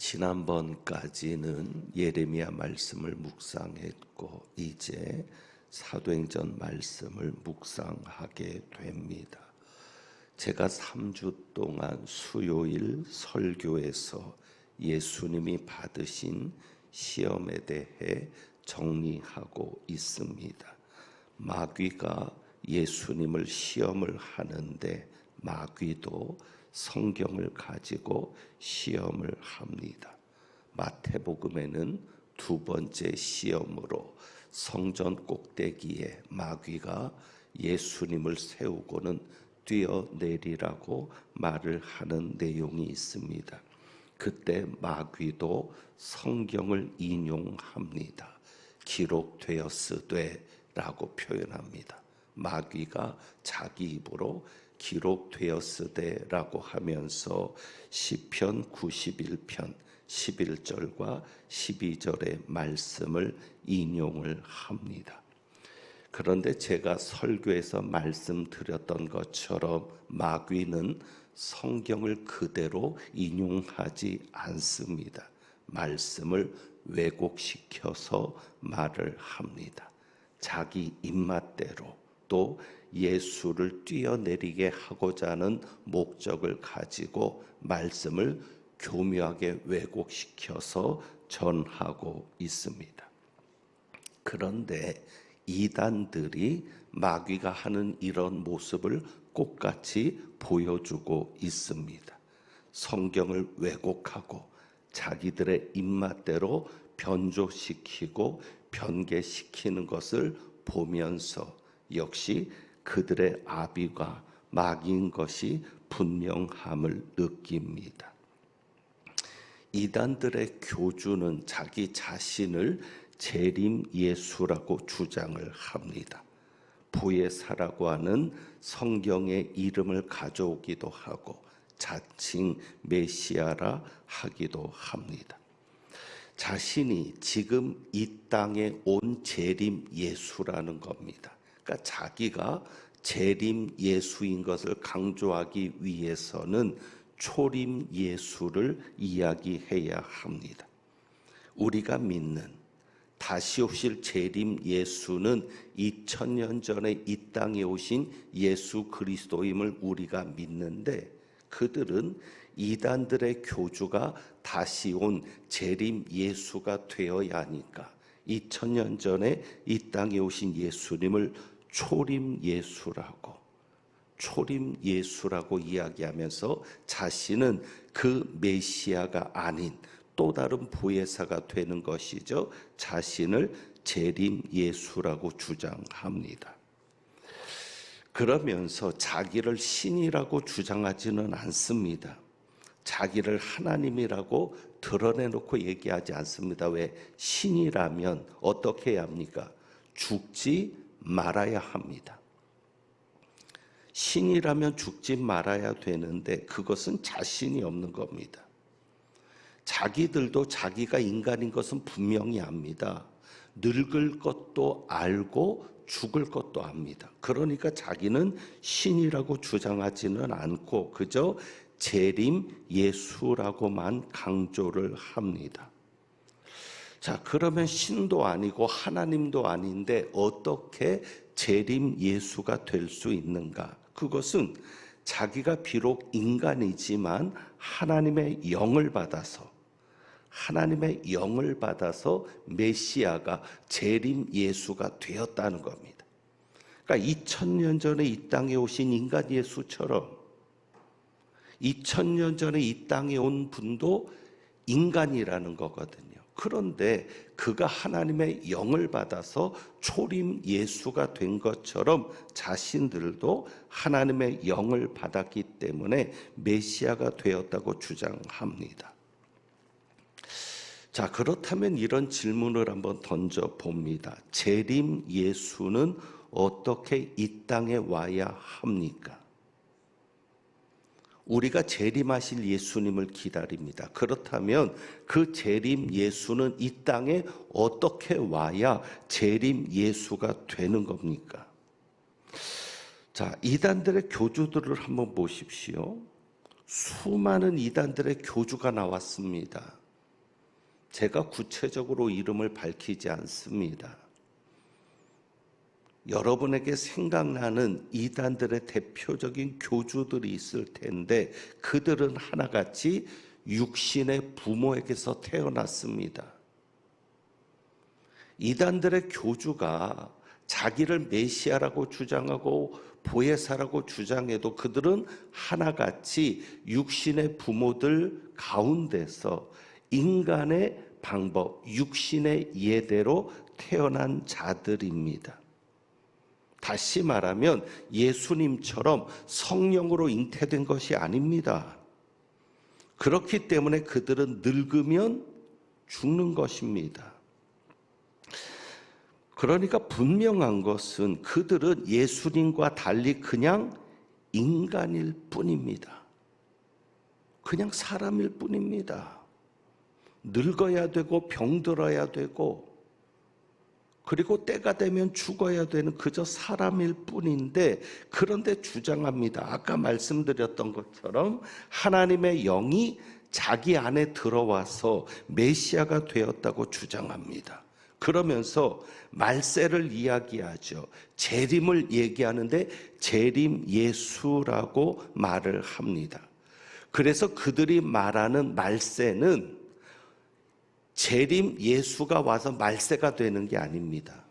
지난번까지는 예레미야 말씀을 묵상했고 이제 사도행전 말씀을 묵상하게 됩니다. 제가 3주 동안 수요일 설교에서 예수님이 받으신 시험에 대해 정리하고 있습니다. 마귀가 예수님을 시험을 하는데 마귀도 성경을 가지고 시험을 합니다. 마태복음에는 두 번째 시험으로 성전 꼭대기에 마귀가 예수님을 세우고는 뛰어내리라고 말을 하는 내용이 있습니다. 그때 마귀도 성경을 인용합니다. 기록되었으되 라고 표현합니다. 마귀가 자기 입으로 기록되었으되 라고 하면서 시편 91편 11절과 12절의 말씀을 인용을 합니다. 그런데 제가 설교에서 말씀드렸던 것처럼 마귀는 성경을 그대로 인용하지 않습니다. 말씀을 왜곡시켜서 말을 합니다. 자기 입맛대로 또 예수를 뛰어내리게 하고자 하는 목적을 가지고 말씀을 교묘하게 왜곡시켜서 전하고 있습니다. 그런데 이단들이 마귀가 하는 이런 모습을 똑같이 보여주고 있습니다. 성경을 왜곡하고 자기들의 입맛대로 변조시키고 변개시키는 것을 보면서 역시 그들의 아비가 마귀인 것이 분명함을 느낍니다. 이단들의 교주는 자기 자신을 재림 예수라고 주장을 합니다. 보혜사라고 하는 성경의 이름을 가져오기도 하고 자칭 메시아라 하기도 합니다. 자신이 지금 이 땅에 온 재림 예수라는 겁니다. 그러니까 자기가 재림 예수인 것을 강조하기 위해서는 초림 예수를 이야기해야 합니다. 우리가 믿는 다시 오실 재림 예수는 2000년 전에 이 땅에 오신 예수 그리스도임을 우리가 믿는데 그들은 이단들의 교주가 다시 온 재림 예수가 되어야 하니까 2000년 전에 이 땅에 오신 예수님을 초림 예수라고 이야기하면서 자신은 그 메시아가 아닌 또 다른 보혜사가 되는 것이죠. 자신을 재림 예수라고 주장합니다. 그러면서 자기를 신이라고 주장하지는 않습니다. 자기를 하나님이라고 드러내놓고 얘기하지 않습니다. 왜? 신이라면 어떻게 해야 합니까? 죽지 말아야 합니다. 신이라면 죽지 말아야 되는데 그것은 자신이 없는 겁니다. 자기들도 자기가 인간인 것은 분명히 압니다. 늙을 것도 알고 죽을 것도 압니다. 그러니까 자기는 신이라고 주장하지는 않고 그저 재림 예수라고만 강조를 합니다. 자, 그러면 신도 아니고 하나님도 아닌데 어떻게 재림 예수가 될 수 있는가? 그것은 자기가 비록 인간이지만 하나님의 영을 받아서 메시아가 재림 예수가 되었다는 겁니다. 그러니까 2000년 전에 이 땅에 오신 인간 예수처럼 2000년 전에 이 땅에 온 분도 인간이라는 거거든요. 그런데 그가 하나님의 영을 받아서 초림 예수가 된 것처럼 자신들도 하나님의 영을 받았기 때문에 메시아가 되었다고 주장합니다. 자, 그렇다면 이런 질문을 한번 던져봅니다. 재림 예수는 어떻게 이 땅에 와야 합니까? 우리가 재림하실 예수님을 기다립니다. 그렇다면 그 재림 예수는 이 땅에 어떻게 와야 재림 예수가 되는 겁니까? 자, 이단들의 교주들을 한번 보십시오. 수많은 이단들의 교주가 나왔습니다. 제가 구체적으로 이름을 밝히지 않습니다. 여러분에게 생각나는 이단들의 대표적인 교주들이 있을 텐데 그들은 하나같이 육신의 부모에게서 태어났습니다. 이단들의 교주가 자기를 메시아라고 주장하고 보혜사라고 주장해도 그들은 하나같이 육신의 부모들 가운데서 인간의 방법, 육신의 예대로 태어난 자들입니다. 다시 말하면 예수님처럼 성령으로 잉태된 것이 아닙니다. 그렇기 때문에 그들은 늙으면 죽는 것입니다. 그러니까 분명한 것은 그들은 예수님과 달리 그냥 인간일 뿐입니다. 그냥 사람일 뿐입니다. 늙어야 되고 병들어야 되고 그리고 때가 되면 죽어야 되는 그저 사람일 뿐인데, 그런데 주장합니다. 아까 말씀드렸던 것처럼 하나님의 영이 자기 안에 들어와서 메시아가 되었다고 주장합니다. 그러면서 말세를 이야기하죠. 재림을 얘기하는데 재림 예수라고 말을 합니다. 그래서 그들이 말하는 말세는 재림 예수가 와서 말세가 되는 게 아닙니다.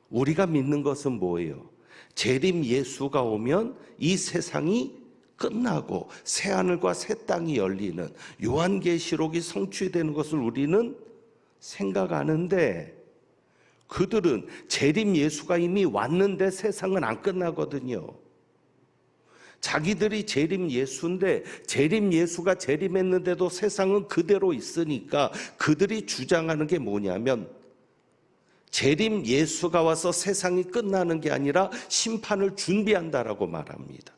우리가 믿는 것은 뭐예요? 재림 예수가 오면 이 세상이 끝나고 새하늘과 새 땅이 열리는 요한계시록이 성취되는 것을 우리는 생각하는데, 그들은 재림 예수가 이미 왔는데 세상은 안 끝나거든요. 자기들이 재림 예수인데 재림 예수가 재림했는데도 세상은 그대로 있으니까 그들이 주장하는 게 뭐냐면 재림 예수가 와서 세상이 끝나는 게 아니라 심판을 준비한다라고 말합니다.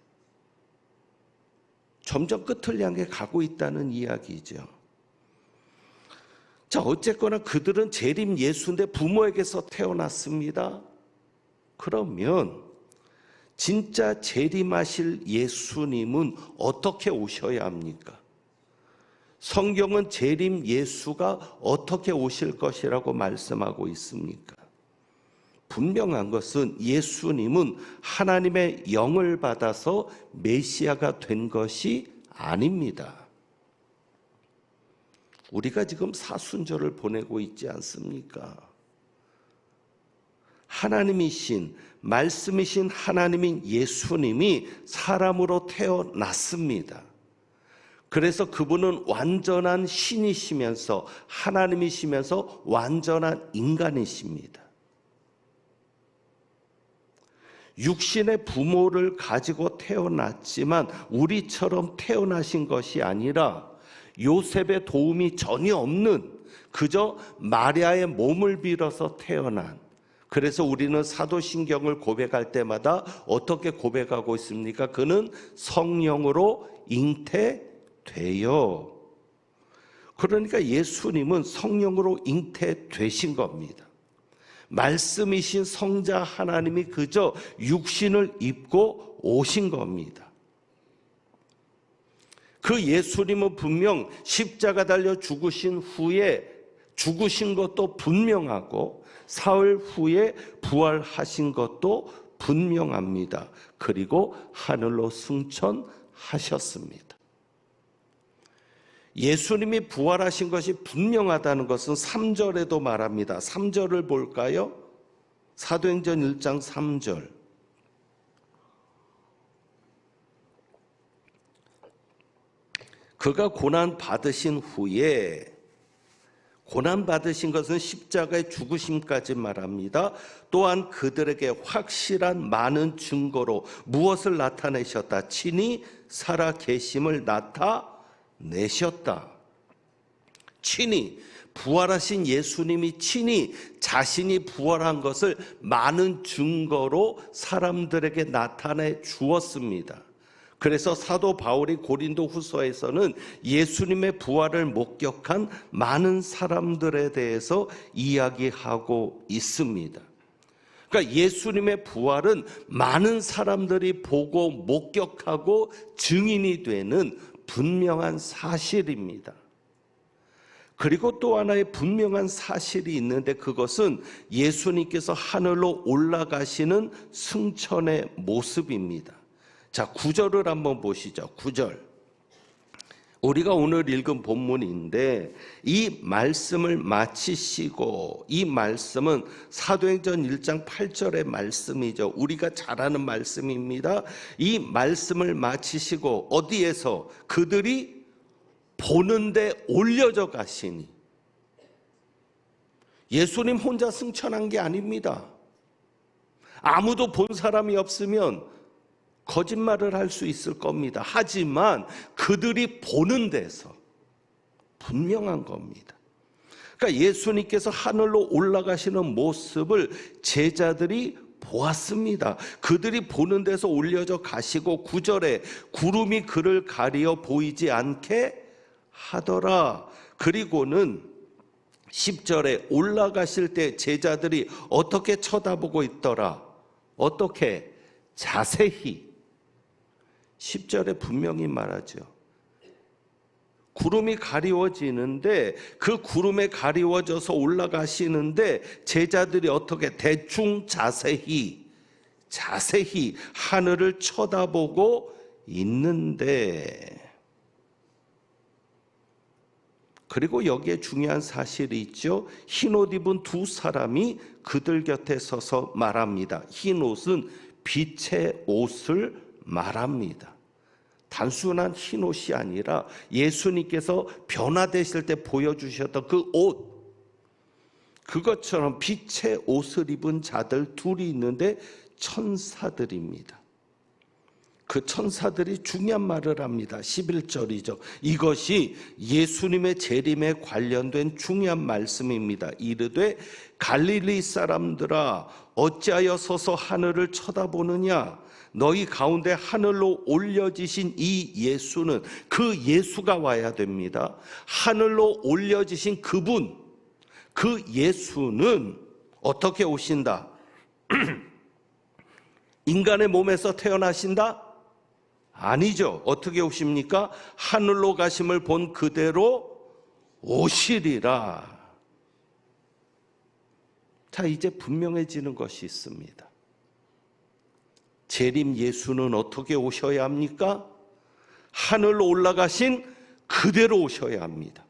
점점 끝을 향해 가고 있다는 이야기죠. 자, 어쨌거나 그들은 재림 예수인데 부모에게서 태어났습니다. 그러면 진짜 재림하실 예수님은 어떻게 오셔야 합니까? 성경은 재림 예수가 어떻게 오실 것이라고 말씀하고 있습니까? 분명한 것은 예수님은 하나님의 영을 받아서 메시아가 된 것이 아닙니다. 우리가 지금 사순절을 보내고 있지 않습니까? 하나님이신, 말씀이신 하나님인 예수님이 사람으로 태어났습니다. 그래서 그분은 완전한 신이시면서 하나님이시면서 완전한 인간이십니다. 육신의 부모를 가지고 태어났지만 우리처럼 태어나신 것이 아니라 요셉의 도움이 전혀 없는 그저 마리아의 몸을 빌어서 태어난, 그래서 우리는 사도신경을 고백할 때마다 어떻게 고백하고 있습니까? 그는 성령으로 잉태되어. 그러니까 예수님은 성령으로 잉태되신 겁니다. 말씀이신 성자 하나님이 그저 육신을 입고 오신 겁니다. 그 예수님은 분명 십자가 달려 죽으신 후에 죽으신 것도 분명하고 사흘 후에 부활하신 것도 분명합니다. 그리고 하늘로 승천하셨습니다. 예수님이 부활하신 것이 분명하다는 것은 3절에도 말합니다. 3절을 볼까요? 사도행전 1장 3절. 그가 고난 받으신 후에, 고난 받으신 것은 십자가의 죽으심까지 말합니다. 또한 그들에게 확실한 많은 증거로 무엇을 나타내셨다? 친히 살아 계심을 나타내셨다. 친히 부활하신 예수님이 친히 자신이 부활한 것을 많은 증거로 사람들에게 나타내 주었습니다. 그래서 사도 바울이 고린도 후서에서는 예수님의 부활을 목격한 많은 사람들에 대해서 이야기하고 있습니다. 그러니까 예수님의 부활은 많은 사람들이 보고 목격하고 증인이 되는 분명한 사실입니다. 그리고 또 하나의 분명한 사실이 있는데, 그것은 예수님께서 하늘로 올라가시는 승천의 모습입니다. 자, 9절을 한번 보시죠. 9절. 우리가 오늘 읽은 본문인데, 이 말씀을 마치시고, 이 말씀은 사도행전 1장 8절의 말씀이죠. 우리가 잘 아는 말씀입니다. 이 말씀을 마치시고 어디에서? 그들이 보는데 올려져 가시니. 예수님 혼자 승천한 게 아닙니다. 아무도 본 사람이 없으면 거짓말을 할 수 있을 겁니다. 하지만 그들이 보는 데서 분명한 겁니다. 그러니까 예수님께서 하늘로 올라가시는 모습을 제자들이 보았습니다. 그들이 보는 데서 올려져 가시고 9절에 구름이 그를 가리어 보이지 않게 하더라. 그리고는 10절에 올라가실 때 제자들이 어떻게 쳐다보고 있더라? 어떻게? 자세히. 10절에 분명히 말하죠. 구름이 가리워지는데, 그 구름에 가리워져서 올라가시는데 제자들이 어떻게? 대충 자세히 하늘을 쳐다보고 있는데, 그리고 여기에 중요한 사실이 있죠. 흰옷 입은 두 사람이 그들 곁에 서서 말합니다. 흰옷은 빛의 옷을 말합니다. 단순한 흰옷이 아니라 예수님께서 변화되실 때 보여주셨던 그 옷, 그것처럼 빛의 옷을 입은 자들 둘이 있는데 천사들입니다. 그 천사들이 중요한 말을 합니다. 11절이죠. 이것이 예수님의 재림에 관련된 중요한 말씀입니다. 이르되 갈릴리 사람들아 어찌하여 서서 하늘을 쳐다보느냐? 너희 가운데 하늘로 올려지신 이 예수는, 그 예수가 와야 됩니다. 하늘로 올려지신 그분, 그 예수는 어떻게 오신다? 인간의 몸에서 태어나신다? 아니죠. 어떻게 오십니까? 하늘로 가심을 본 그대로 오시리라. 자, 이제 분명해지는 것이 있습니다. 재림 예수는 어떻게 오셔야 합니까? 하늘로 올라가신 그대로 오셔야 합니다.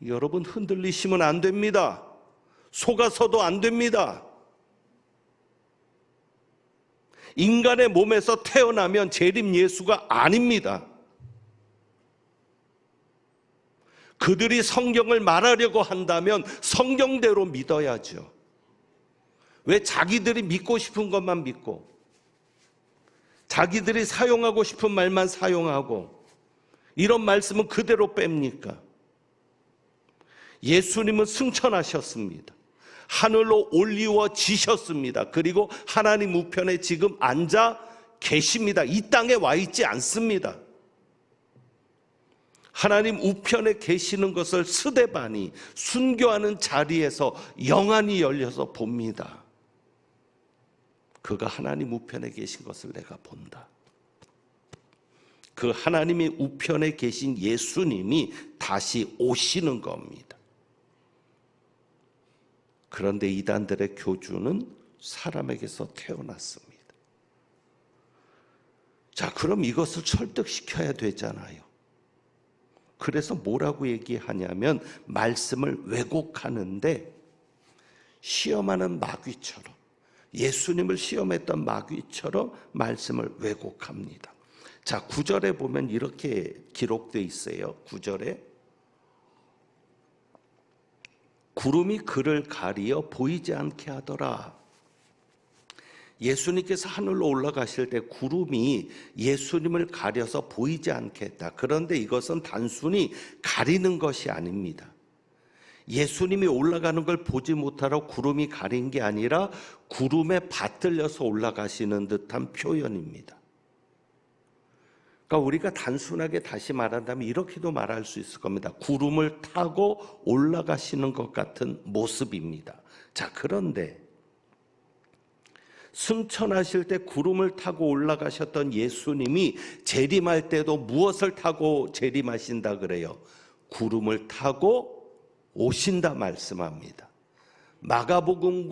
여러분, 흔들리시면 안 됩니다. 속아서도 안 됩니다. 인간의 몸에서 태어나면 재림 예수가 아닙니다. 그들이 성경을 말하려고 한다면 성경대로 믿어야죠. 왜 자기들이 믿고 싶은 것만 믿고, 자기들이 사용하고 싶은 말만 사용하고, 이런 말씀은 그대로 뺍니까? 예수님은 승천하셨습니다. 하늘로 올리워지셨습니다. 그리고 하나님 우편에 지금 앉아 계십니다. 이 땅에 와 있지 않습니다. 하나님 우편에 계시는 것을 스데반이 순교하는 자리에서 영안이 열려서 봅니다. 그가 하나님 우편에 계신 것을 내가 본다. 그 하나님의 우편에 계신 예수님이 다시 오시는 겁니다. 그런데 이단들의 교주는 사람에게서 태어났습니다. 자, 그럼 이것을 설득시켜야 되잖아요. 그래서 뭐라고 얘기하냐면, 말씀을 왜곡하는데 시험하는 마귀처럼, 예수님을 시험했던 마귀처럼 말씀을 왜곡합니다. 자, 9절에 보면 이렇게 기록되어 있어요. 9절에 구름이 그를 가리어 보이지 않게 하더라. 예수님께서 하늘로 올라가실 때 구름이 예수님을 가려서 보이지 않게 했다. 그런데 이것은 단순히 가리는 것이 아닙니다. 예수님이 올라가는 걸 보지 못하러 구름이 가린 게 아니라 구름에 받들려서 올라가시는 듯한 표현입니다. 그러니까 우리가 단순하게 다시 말한다면 이렇게도 말할 수 있을 겁니다. 구름을 타고 올라가시는 것 같은 모습입니다. 자, 그런데 승천하실 때 구름을 타고 올라가셨던 예수님이 재림할 때도 무엇을 타고 재림하신다 그래요? 구름을 타고 오신다 말씀합니다. 마태복음,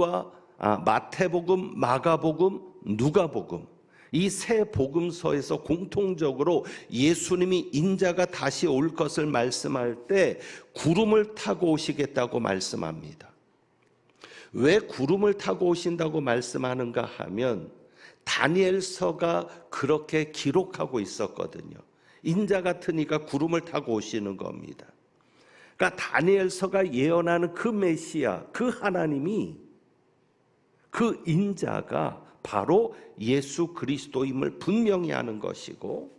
마가복음, 누가복음 이 세 복음서에서 공통적으로 예수님이 인자가 다시 올 것을 말씀할 때 구름을 타고 오시겠다고 말씀합니다. 왜 구름을 타고 오신다고 말씀하는가 하면 다니엘서가 그렇게 기록하고 있었거든요. 인자 같으니까 구름을 타고 오시는 겁니다. 그러니까 다니엘서가 예언하는 그 메시아, 그 하나님이, 그 인자가 바로 예수 그리스도임을 분명히 하는 것이고,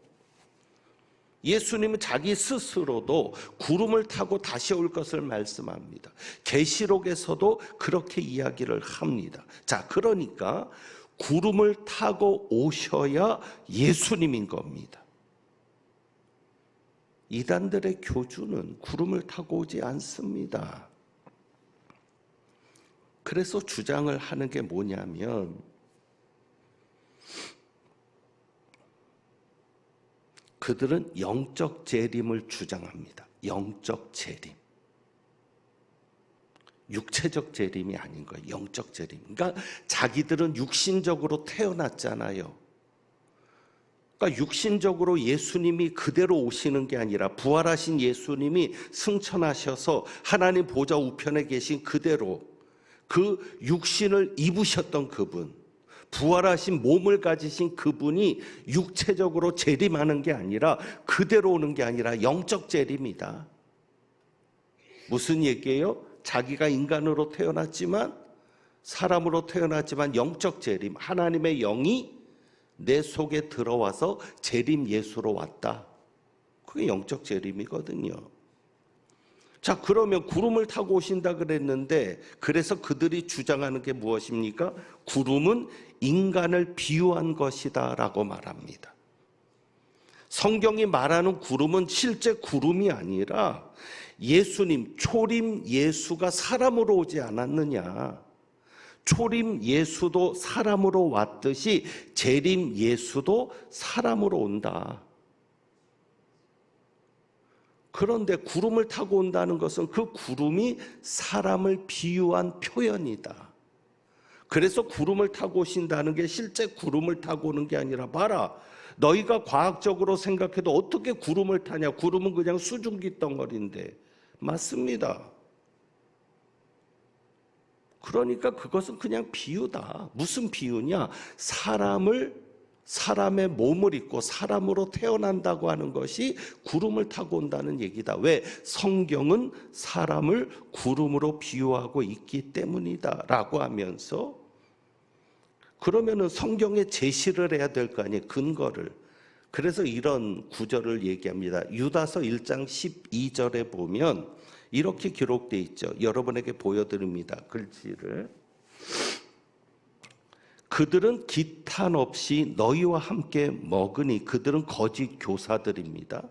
예수님은 자기 스스로도 구름을 타고 다시 올 것을 말씀합니다. 계시록에서도 그렇게 이야기를 합니다. 자, 그러니까 구름을 타고 오셔야 예수님인 겁니다. 이단들의 교주는 구름을 타고 오지 않습니다. 그래서 주장을 하는 게 뭐냐면, 그들은 영적 재림을 주장합니다. 영적 재림. 육체적 재림이 아닌 거예요. 영적 재림. 그러니까 자기들은 육신적으로 태어났잖아요. 그러니까 육신적으로 예수님이 그대로 오시는 게 아니라 부활하신 예수님이 승천하셔서 하나님 보좌 우편에 계신 그대로 그 육신을 입으셨던 그분, 부활하신 몸을 가지신 그분이 육체적으로 재림하는 게 아니라 그대로 오는 게 아니라 영적 재림이다. 무슨 얘기예요? 자기가 인간으로 태어났지만, 사람으로 태어났지만 영적 재림, 하나님의 영이 내 속에 들어와서 재림 예수로 왔다. 그게 영적 재림이거든요. 자, 그러면 구름을 타고 오신다 그랬는데, 그래서 그들이 주장하는 게 무엇입니까? 구름은 인간을 비유한 것이다 라고 말합니다. 성경이 말하는 구름은 실제 구름이 아니라 예수님, 초림 예수가 사람으로 오지 않았느냐. 초림 예수도 사람으로 왔듯이 재림 예수도 사람으로 온다. 그런데 구름을 타고 온다는 것은 그 구름이 사람을 비유한 표현이다. 그래서 구름을 타고 오신다는 게 실제 구름을 타고 오는 게 아니라, 봐라, 너희가 과학적으로 생각해도 어떻게 구름을 타냐? 구름은 그냥 수증기 덩어리인데. 맞습니다. 그러니까 그것은 그냥 비유다. 무슨 비유냐? 사람의 몸을 입고 사람으로 태어난다고 하는 것이 구름을 타고 온다는 얘기다. 왜? 성경은 사람을 구름으로 비유하고 있기 때문이다 라고 하면서, 그러면은 성경에 제시를 해야 될 거 아니에요, 근거를. 그래서 이런 구절을 얘기합니다. 유다서 1장 12절에 보면 이렇게 기록되어 있죠. 여러분에게 보여드립니다, 글씨를. 그들은 기탄 없이 너희와 함께 먹으니, 그들은 거짓 교사들입니다.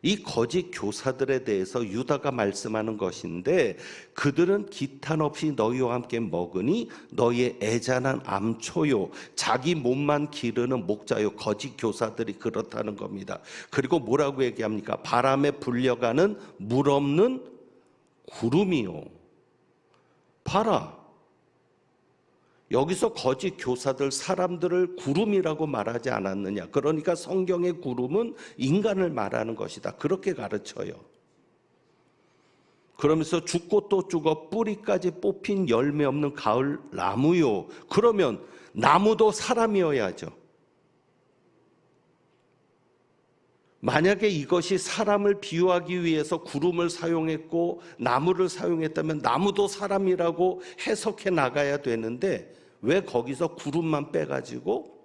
이 거짓 교사들에 대해서 유다가 말씀하는 것인데, 그들은 기탄 없이 너희와 함께 먹으니 너희의 애잔한 암초요, 자기 몸만 기르는 목자요. 거짓 교사들이 그렇다는 겁니다. 그리고 뭐라고 얘기합니까? 바람에 불려가는 물 없는 구름이요. 봐라, 여기서 거짓 교사들, 사람들을 구름이라고 말하지 않았느냐. 그러니까 성경의 구름은 인간을 말하는 것이다, 그렇게 가르쳐요. 그러면서 죽고 또 죽어 뿌리까지 뽑힌 열매 없는 가을 나무요. 그러면 나무도 사람이어야죠. 만약에 이것이 사람을 비유하기 위해서 구름을 사용했고 나무를 사용했다면 나무도 사람이라고 해석해 나가야 되는데, 왜 거기서 구름만 빼가지고,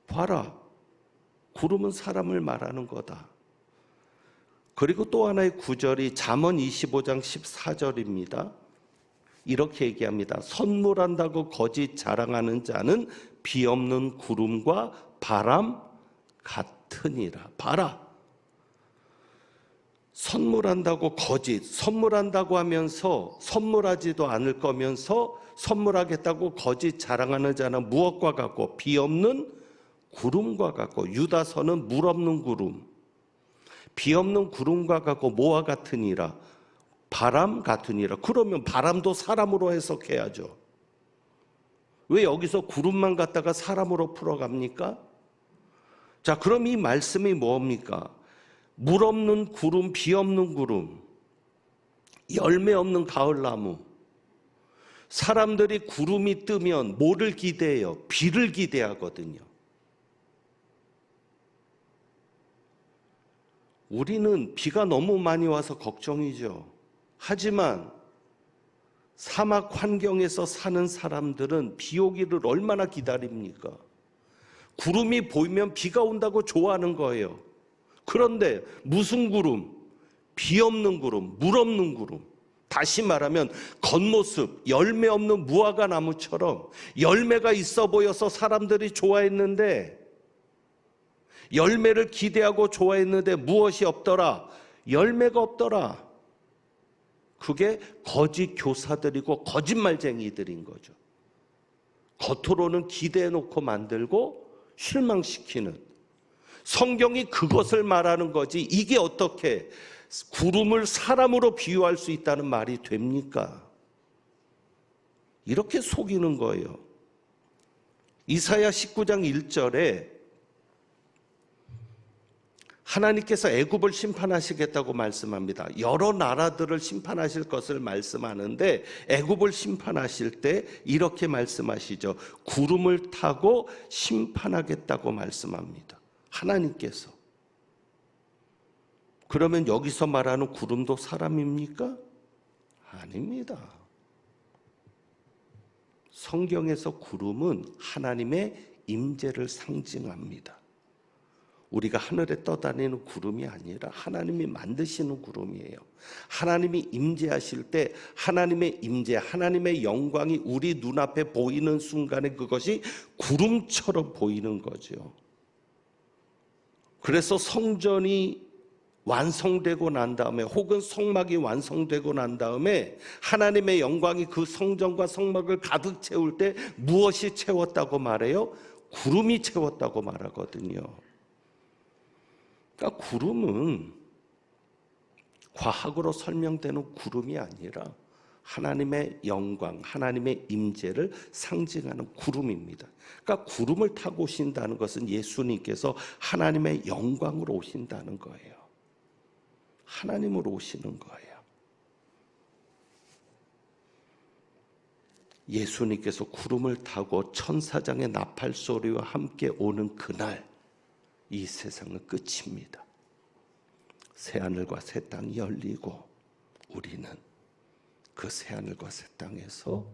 봐라, 구름은 사람을 말하는 거다. 그리고 또 하나의 구절이 잠언 25장 14절입니다. 이렇게 얘기합니다. 선물한다고 거짓 자랑하는 자는 비 없는 구름과 바람 같으니라. 봐라, 선물한다고 거짓, 선물한다고 하면서 선물하지도 않을 거면서 선물하겠다고 거짓 자랑하는 자는 무엇과 같고? 비 없는 구름과 같고. 유다서는 물 없는 구름, 비 없는 구름과 같고 뭐와 같으니라? 바람 같으니라. 그러면 바람도 사람으로 해석해야죠. 왜 여기서 구름만 갖다가 사람으로 풀어갑니까? 자, 그럼 이 말씀이 뭡니까? 물 없는 구름, 비 없는 구름, 열매 없는 가을나무. 사람들이 구름이 뜨면 뭐를 기대해요? 비를 기대하거든요. 우리는 비가 너무 많이 와서 걱정이죠. 하지만 사막 환경에서 사는 사람들은 비 오기를 얼마나 기다립니까? 구름이 보이면 비가 온다고 좋아하는 거예요. 그런데 무슨 구름? 비 없는 구름, 물 없는 구름. 다시 말하면 겉모습, 열매 없는 무화과 나무처럼 열매가 있어 보여서 사람들이 좋아했는데, 열매를 기대하고 좋아했는데 무엇이 없더라? 열매가 없더라. 그게 거짓 교사들이고 거짓말쟁이들인 거죠. 겉으로는 기대해놓고 만들고 실망시키는. 성경이 그것을 말하는 거지, 이게 어떻게 구름을 사람으로 비유할 수 있다는 말이 됩니까? 이렇게 속이는 거예요. 이사야 19장 1절에 하나님께서 애굽을 심판하시겠다고 말씀합니다. 여러 나라들을 심판하실 것을 말씀하는데, 애굽을 심판하실 때 이렇게 말씀하시죠. 구름을 타고 심판하겠다고 말씀합니다. 하나님께서. 그러면 여기서 말하는 구름도 사람입니까? 아닙니다. 성경에서 구름은 하나님의 임재를 상징합니다. 우리가 하늘에 떠다니는 구름이 아니라 하나님이 만드시는 구름이에요. 하나님이 임재하실 때 하나님의 임재, 하나님의 영광이 우리 눈앞에 보이는 순간에 그것이 구름처럼 보이는 거죠. 그래서 성전이 완성되고 난 다음에, 혹은 성막이 완성되고 난 다음에 하나님의 영광이 그 성전과 성막을 가득 채울 때 무엇이 채웠다고 말해요? 구름이 채웠다고 말하거든요. 그러니까 구름은 과학으로 설명되는 구름이 아니라 하나님의 영광, 하나님의 임재를 상징하는 구름입니다. 그러니까 구름을 타고 오신다는 것은 예수님께서 하나님의 영광으로 오신다는 거예요. 하나님으로 오시는 거예요. 예수님께서 구름을 타고 천사장의 나팔 소리와 함께 오는 그날, 이 세상은 끝입니다. 새하늘과 새 땅이 열리고 우리는 그 새하늘과 새 땅에서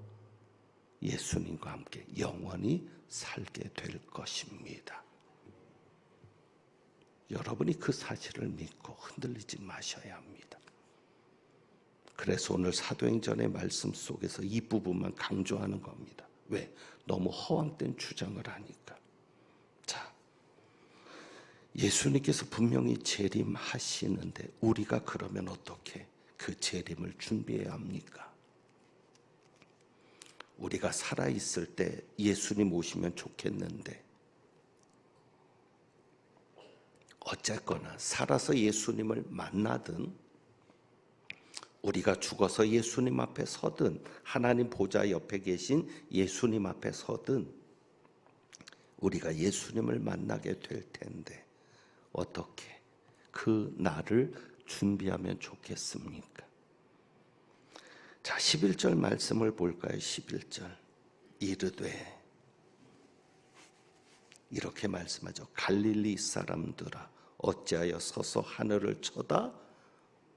예수님과 함께 영원히 살게 될 것입니다. 여러분이 그 사실을 믿고 흔들리지 마셔야 합니다. 그래서 오늘 사도행전의 말씀 속에서 이 부분만 강조하는 겁니다. 왜? 너무 허황된 주장을 하니까. 자, 예수님께서 분명히 재림하시는데 우리가 그러면 어떻게 그 재림을 준비해야 합니까? 우리가 살아있을 때 예수님 오시면 좋겠는데, 어쨌거나 살아서 예수님을 만나든 우리가 죽어서 예수님 앞에 서든 하나님 보좌 옆에 계신 예수님 앞에 서든 우리가 예수님을 만나게 될 텐데 어떻게 그 날을 준비하면 좋겠습니까? 자, 11절 말씀을 볼까요? 11절. 이르되, 이렇게 말씀하죠. 갈릴리 사람들아, 어찌하여 서서 하늘을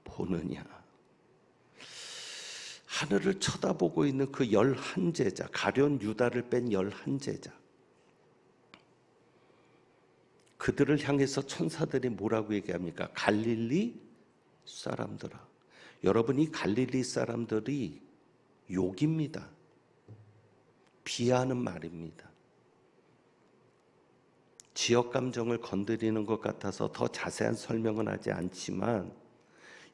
쳐다보느냐. 하늘을 쳐다보고 있는 그 11제자, 가룟 유다를 뺀 11제자, 그들을 향해서 천사들이 뭐라고 얘기합니까? 갈릴리 사람들아. 여러분, 이 갈릴리 사람들이 욕입니다. 비하하는 말입니다. 지역 감정을 건드리는 것 같아서 더 자세한 설명은 하지 않지만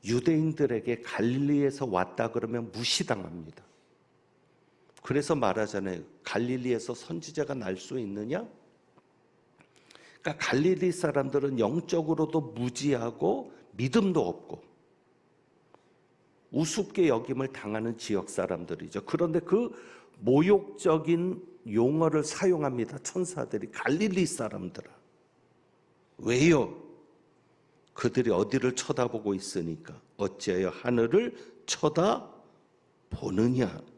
유대인들에게 갈릴리에서 왔다 그러면 무시당합니다. 그래서 말하잖아요. 갈릴리에서 선지자가 날 수 있느냐? 그러니까 갈릴리 사람들은 영적으로도 무지하고 믿음도 없고 우습게 여김을 당하는 지역 사람들이죠. 그런데 그 모욕적인 용어를 사용합니다. 천사들이 갈릴리 사람들아. 왜요? 그들이 어디를 쳐다보고 있으니까. 어찌하여 하늘을 쳐다보느냐.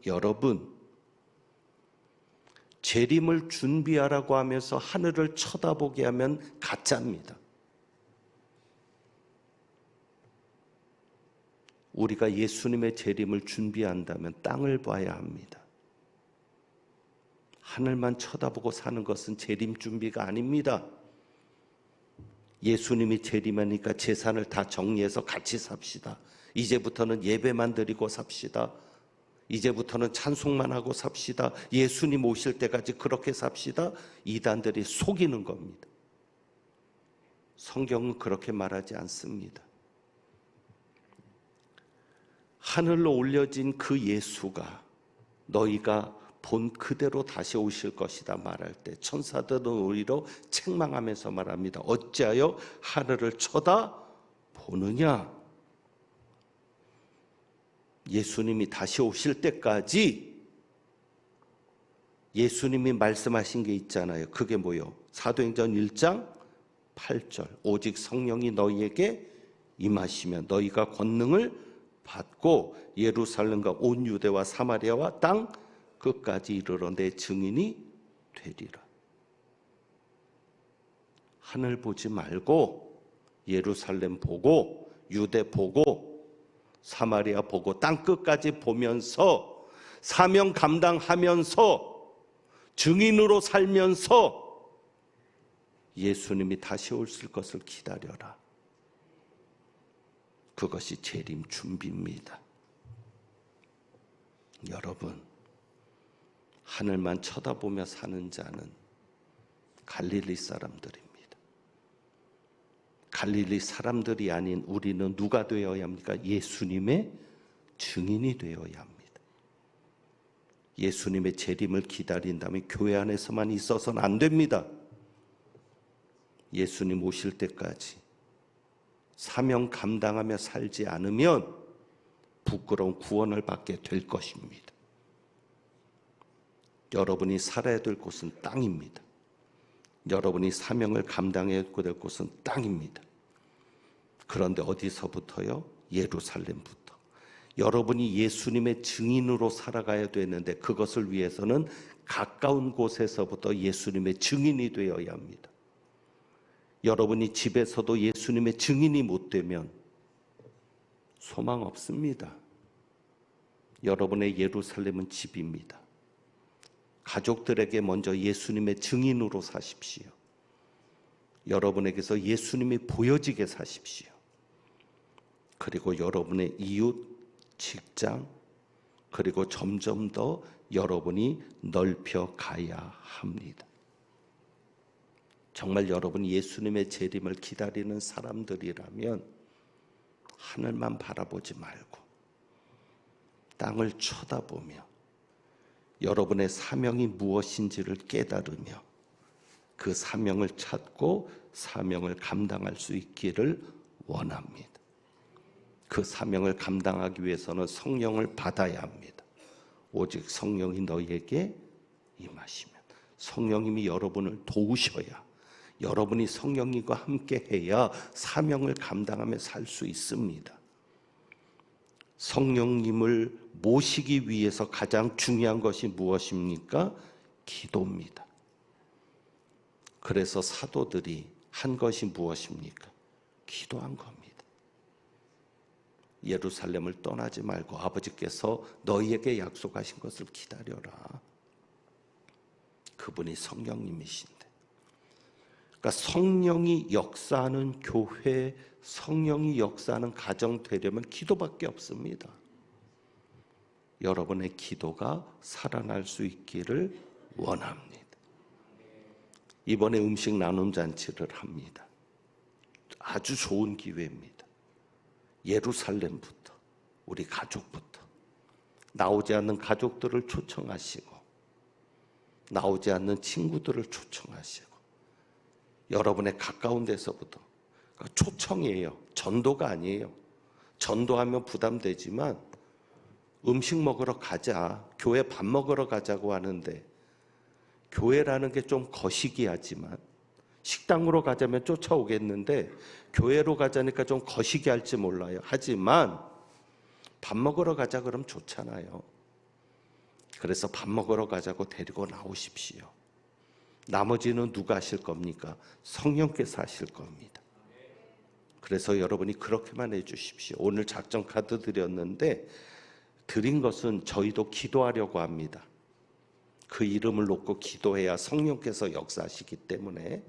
여러분, 재림을 준비하라고 하면서 하늘을 쳐다보게 하면 가짜입니다. 우리가 예수님의 재림을 준비한다면 땅을 봐야 합니다. 하늘만 쳐다보고 사는 것은 재림 준비가 아닙니다. 예수님이 재림하니까 재산을 다 정리해서 같이 삽시다. 이제부터는 예배만 드리고 삽시다. 이제부터는 찬송만 하고 삽시다. 예수님 오실 때까지 그렇게 삽시다. 이단들이 속이는 겁니다. 성경은 그렇게 말하지 않습니다. 하늘로 올려진 그 예수가 너희가 본 그대로 다시 오실 것이다 말할 때 천사들은 오히려 책망하면서 말합니다. 어찌하여 하늘을 쳐다보느냐. 예수님이 다시 오실 때까지 예수님이 말씀하신 게 있잖아요. 그게 뭐요? 사도행전 1장 8절 오직 성령이 너희에게 임하시면 너희가 권능을 받고 예루살렘과 온 유대와 사마리아와 땅 끝까지 이르러 내 증인이 되리라. 하늘 보지 말고 예루살렘 보고 유대 보고 사마리아 보고 땅 끝까지 보면서 사명 감당하면서 증인으로 살면서 예수님이 다시 오실 것을 기다려라. 그것이 재림 준비입니다. 여러분, 하늘만 쳐다보며 사는 자는 갈릴리 사람들입니다. 갈릴리 사람들이 아닌 우리는 누가 되어야 합니까? 예수님의 증인이 되어야 합니다. 예수님의 재림을 기다린다면 교회 안에서만 있어서는 안 됩니다. 예수님 오실 때까지 사명 감당하며 살지 않으면 부끄러운 구원을 받게 될 것입니다. 여러분이 살아야 될 곳은 땅입니다. 여러분이 사명을 감당해야 될 곳은 땅입니다. 그런데 어디서부터요? 예루살렘부터. 여러분이 예수님의 증인으로 살아가야 되는데 그것을 위해서는 가까운 곳에서부터 예수님의 증인이 되어야 합니다. 여러분이 집에서도 예수님의 증인이 못 되면 소망 없습니다. 여러분의 예루살렘은 집입니다. 가족들에게 먼저 예수님의 증인으로 사십시오. 여러분에게서 예수님이 보여지게 사십시오. 그리고 여러분의 이웃, 직장, 그리고 점점 더 여러분이 넓혀 가야 합니다. 정말 여러분이 예수님의 재림을 기다리는 사람들이라면 하늘만 바라보지 말고 땅을 쳐다보며 여러분의 사명이 무엇인지를 깨달으며 그 사명을 찾고 사명을 감당할 수 있기를 원합니다. 그 사명을 감당하기 위해서는 성령을 받아야 합니다. 오직 성령이 너희에게 임하시면 성령님이 여러분을 도우셔야 여러분이 성령님과 함께 해야 사명을 감당하며 살 수 있습니다. 성령님을 모시기 위해서 가장 중요한 것이 무엇입니까? 기도입니다. 그래서 사도들이 한 것이 무엇입니까? 기도한 겁니다. 예루살렘을 떠나지 말고 아버지께서 너희에게 약속하신 것을 기다려라. 그분이 성령님이신데. 그러니까 성령이 역사하는 교회, 성령이 역사하는 가정 되려면 기도밖에 없습니다. 여러분의 기도가 살아날 수 있기를 원합니다. 이번에 음식 나눔 잔치를 합니다. 아주 좋은 기회입니다. 예루살렘부터, 우리 가족부터, 나오지 않는 가족들을 초청하시고, 나오지 않는 친구들을 초청하시고, 여러분의 가까운 데서부터, 초청이에요. 전도가 아니에요. 전도하면 부담되지만 음식 먹으러 가자, 교회 밥 먹으러 가자고 하는데 교회라는 게 좀 거시기하지만 식당으로 가자면 쫓아오겠는데 교회로 가자니까 좀 거시기할지 몰라요. 하지만 밥 먹으러 가자 그러면 좋잖아요. 그래서 밥 먹으러 가자고 데리고 나오십시오. 나머지는 누가 하실 겁니까? 성령께서 하실 겁니다. 그래서 여러분이 그렇게만 해주십시오. 오늘 작전 카드 드렸는데 드린 것은 저희도 기도하려고 합니다. 그 이름을 놓고 기도해야 성령께서 역사하시기 때문에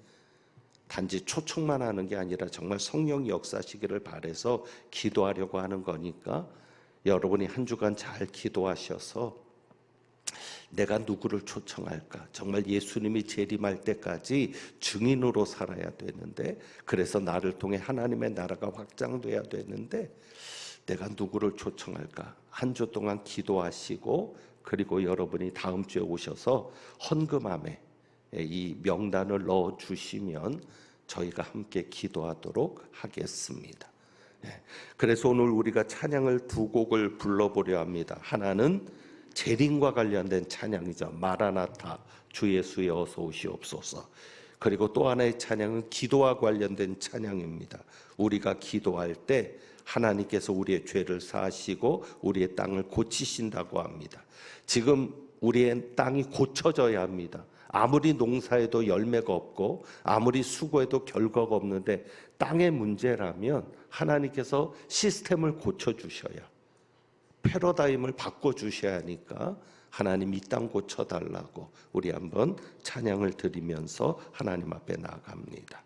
단지 초청만 하는 게 아니라 정말 성령이 역사하시기를 바라서 기도하려고 하는 거니까 여러분이 한 주간 잘 기도하셔서 내가 누구를 초청할까? 정말 예수님이 재림할 때까지 증인으로 살아야 되는데, 그래서 나를 통해 하나님의 나라가 확장돼야 되는데 내가 누구를 초청할까? 한 주 동안 기도하시고, 그리고 여러분이 다음 주에 오셔서 헌금함에 이 명단을 넣어 주시면 저희가 함께 기도하도록 하겠습니다. 그래서 오늘 우리가 찬양을 두 곡을 불러보려 합니다. 하나는 재림과 관련된 찬양이죠. 마라나타, 주 예수여 어서 오시옵소서. 그리고 또 하나의 찬양은 기도와 관련된 찬양입니다. 우리가 기도할 때 하나님께서 우리의 죄를 사하시고 우리의 땅을 고치신다고 합니다. 지금 우리의 땅이 고쳐져야 합니다. 아무리 농사해도 열매가 없고 아무리 수고해도 결과가 없는데 땅의 문제라면 하나님께서 시스템을 고쳐주셔야, 패러다임을 바꿔주셔야 하니까 하나님 이 땅 고쳐달라고 우리 한번 찬양을 드리면서 하나님 앞에 나아갑니다.